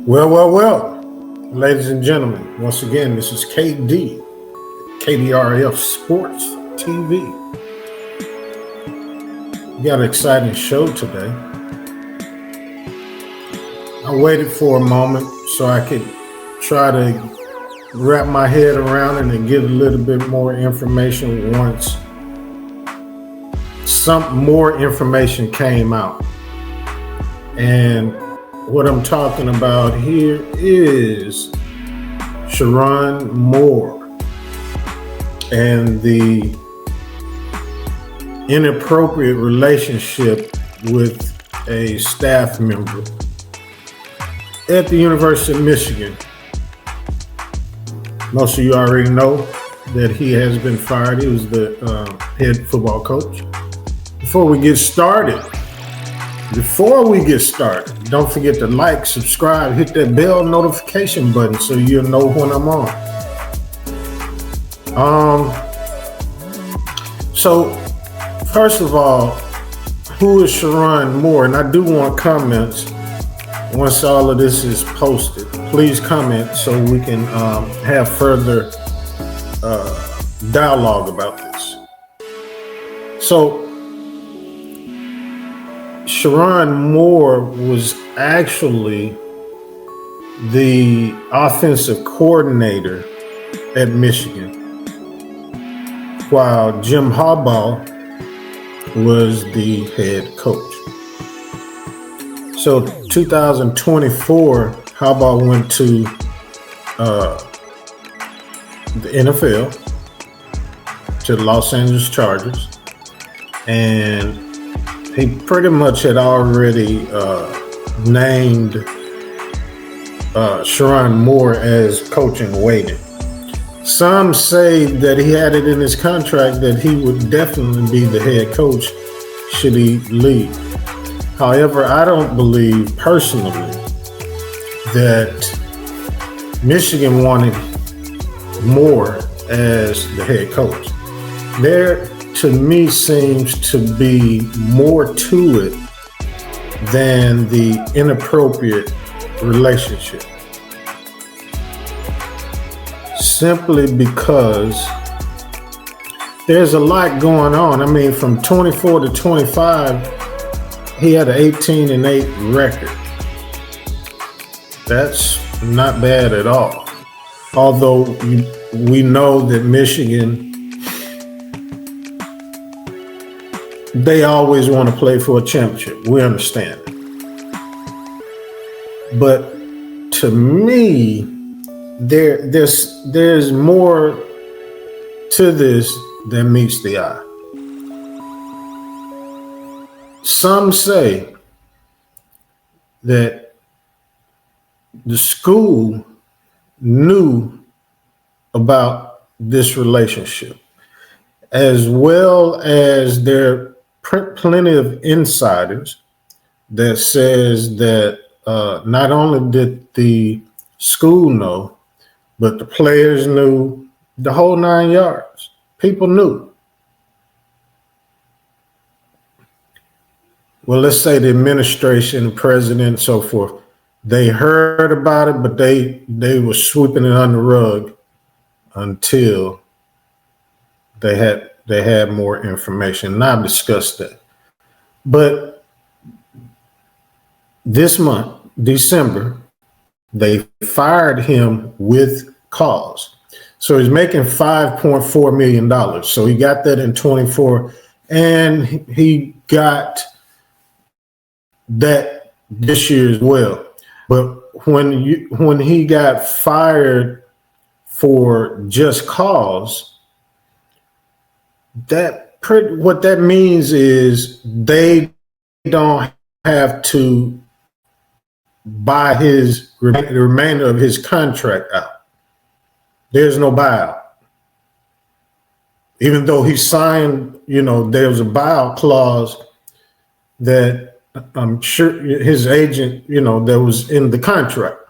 Well, ladies and gentlemen, once again, this is KDRF Sports TV. We got an exciting show today. I waited for a moment so I could try to wrap my head around it and get a little bit more information once some more information came out. And what I'm talking about here is Sherrone Moore and the inappropriate relationship with a staff member at the University of Michigan. Most of you already know that he has been fired. He was the head football coach. Before we get started, don't forget to like, subscribe, hit that bell notification button so you'll know when I'm on. So first of all, who is Sherrone Moore? And I do want comments once all of this is posted. Please comment so we can have further dialogue about this. So Sherrone Moore was actually the offensive coordinator at Michigan, while Jim Harbaugh was the head coach. So 2024, Harbaugh went to the NFL, to the Los Angeles Chargers, and he pretty much had already named Sherrone Moore as coach in waiting. Some say that he had it in his contract that he would definitely be the head coach should he leave. However, I don't believe personally that Michigan wanted Moore as the head coach. There, to me, seems to be more to it than the inappropriate relationship. Simply because there's a lot going on. I mean, from 24 to 25, he had an 18-8 record. That's not bad at all. Although we know that Michigan, they always want to play for a championship. We understand it. But to me, there's more to this than meets the eye. Some say that the school knew about this relationship, as well as there plenty of insiders that says that not only did the school know, but the players knew, the whole 9 yards. People knew. Well, let's say the administration, the president, and so forth, they heard about it, but they were sweeping it under the rug until they had more information. And I've discussed that. But this month, December, they fired him with cause. So he's making $5.4 million. So he got that in 24, and he got that this year as well. But when he got fired for just cause, what that means is they don't have to buy the remainder of his contract out. There's no buyout. Even though he signed, there was a buyout clause that I'm sure his agent, that was in the contract.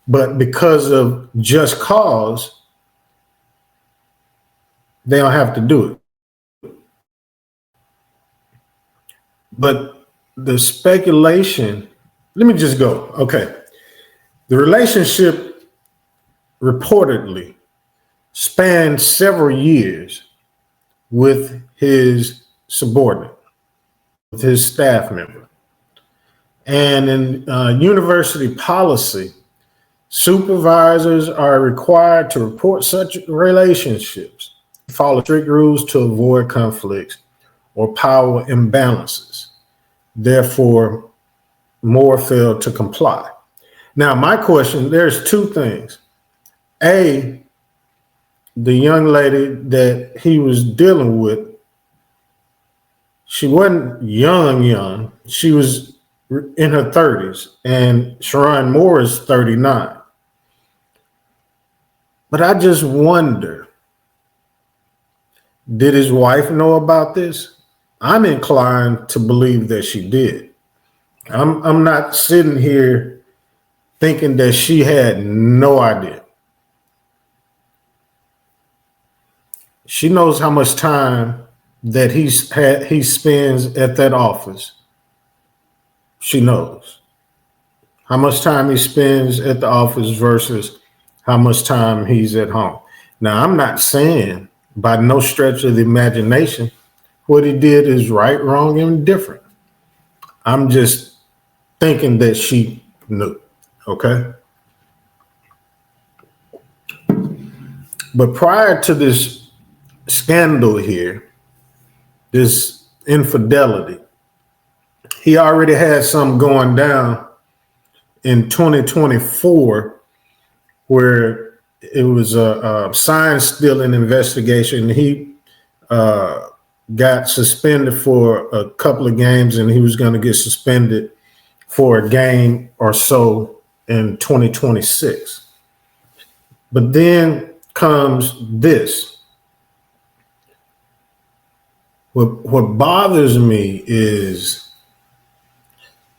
But because of just cause, they don't have to do it. But the speculation, let me just go. Okay. The relationship reportedly spanned several years with his subordinate, with his staff member. And in university policy, supervisors are required to report such relationships, follow strict rules to avoid conflicts or power imbalances. Therefore, Moore failed to comply. Now, my question, there's two things. A, the young lady that he was dealing with, she wasn't young. She was in her 30s, and Sherrone Moore is 39. But I just wonder, did his wife know about this? I'm inclined to believe that she did. I'm not sitting here thinking that she had no idea. She knows how much time that he spends at that office. She knows how much time he spends at the office versus how much time he's at home. Now, I'm not saying by no stretch of the imagination what he did is right, wrong, and different. I'm just thinking that she knew, okay? But prior to this scandal here, this infidelity, he already had something going down in 2024 where it was a sign stealing investigation. He got suspended for a couple of games, and he was going to get suspended for a game or so in 2026. But then comes this. What bothers me is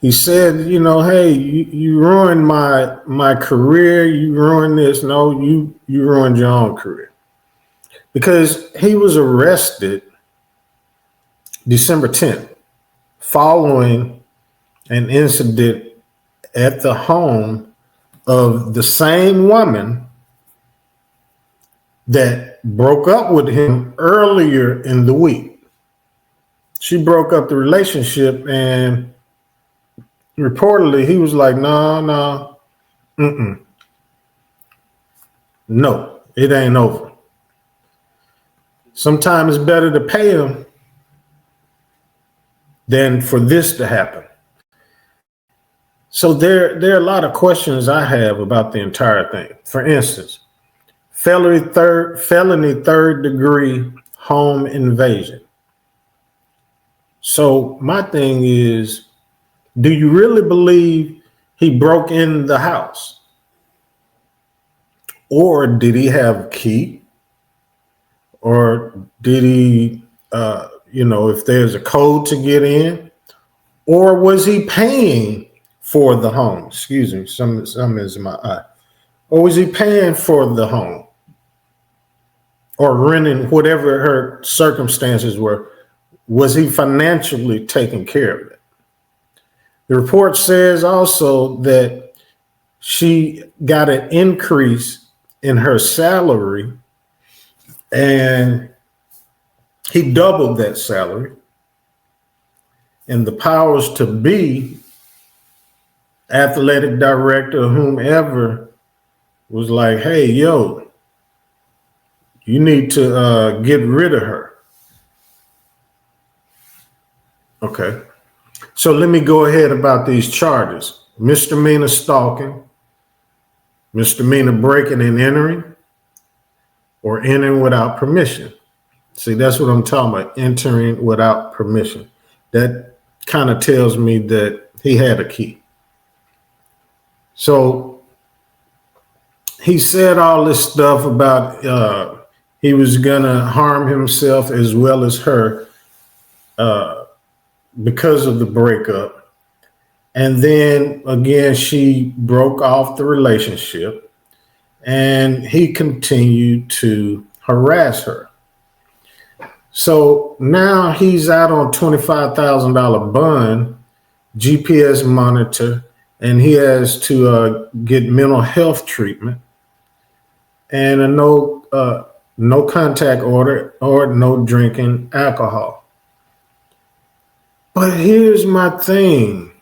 he said, hey, you ruined my career. You ruined this. No, you ruined your own career. Because he was arrested December 10th following an incident at the home of the same woman that broke up with him earlier in the week. She broke up the relationship, and reportedly he was like, no, it ain't over. Sometimes it's better to pay him than for this to happen. So there are a lot of questions I have about the entire thing. For instance, felony third degree home invasion. So my thing is, do you really believe he broke in the house? Or did he have a key? Or did he, if there's a code to get in? Or was he paying for the home? Excuse me, some is in my eye. Or was he paying for the home? Or renting, whatever her circumstances were? Was he financially taking care of it? The report says also that she got an increase in her salary, and he doubled that salary. And the powers to be, athletic director, whomever, was like, hey, yo, you need to get rid of her. Okay. So let me go ahead about these charges. Misdemeanor stalking, misdemeanor breaking and entering, or entering without permission. See, that's what I'm talking about, entering without permission. That kind of tells me that he had a key. So he said all this stuff about he was going to harm himself as well as her because of the breakup. And then again, she broke off the relationship, and he continued to harass her. So now he's out on $25,000 bond, GPS monitor, and he has to get mental health treatment and a no contact order or no drinking alcohol. But here's my thing.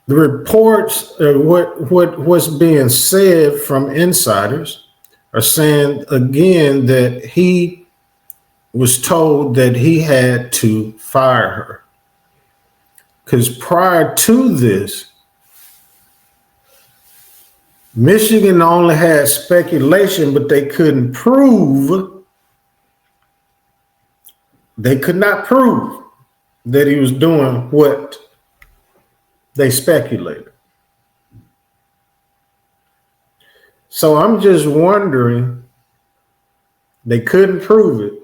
The reports, what's being said from insiders are saying again that he was told that he had to fire her. Because prior to this, Michigan only had speculation, but they could not prove that he was doing what they speculated. So I'm just wondering, they couldn't prove it.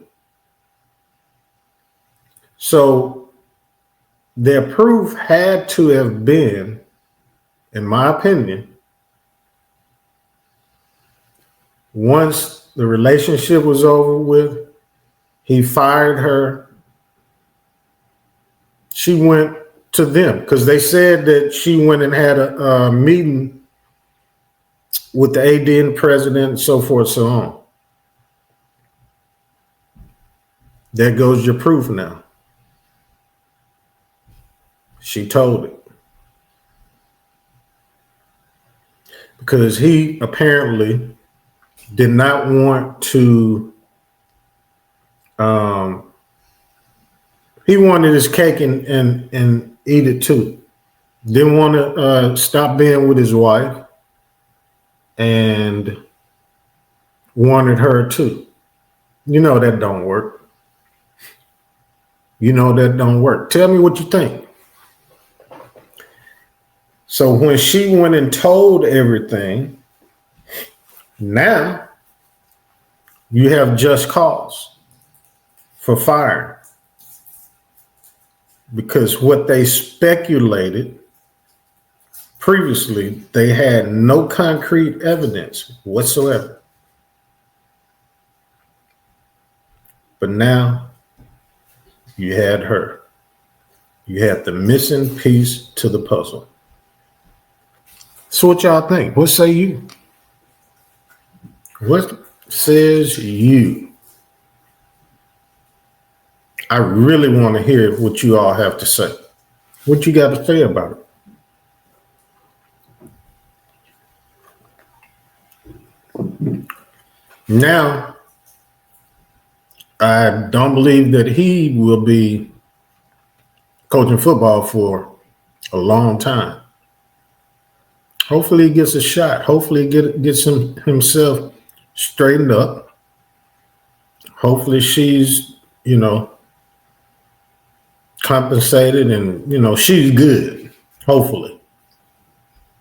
So their proof had to have been, in my opinion, once the relationship was over with, he fired her. She went to them because they said that she went and had a meeting with the AD and the president and so forth, so on. There goes your proof now. She told it. Because he apparently did not want to, he wanted his cake and eat it too. Didn't want to stop being with his wife and wanted her too. You know that don't work. You know that don't work. Tell me what you think. So when she went and told everything, now you have just cause for firing. Because what they speculated previously, they had no concrete evidence whatsoever. But now you had her. You had the missing piece to the puzzle. So what y'all think? What say you? What says you? I really want to hear what you all have to say. What you got to say about it? Now, I don't believe that he will be coaching football for a long time. Hopefully he gets a shot. Hopefully he gets himself straightened up. Hopefully she's, compensated and, she's good. Hopefully.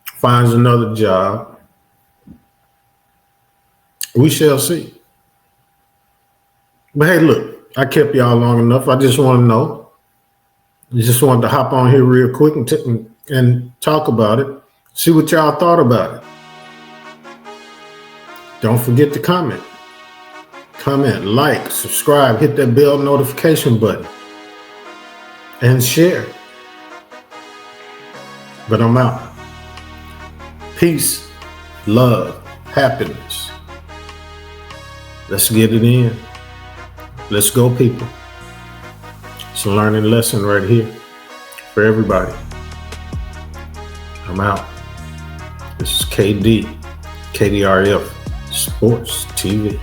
Finds another job. We shall see. But hey, look, I kept y'all long enough. I just want to know. I just wanted to hop on here real quick and talk about it. See what y'all thought about it. Don't forget to comment. Comment, like, subscribe, hit that bell notification button, and share. But I'm out. Peace, love, happiness. Let's get it in. Let's go, people. It's a learning lesson right here for everybody. I'm out. This is KDRF Sports TV.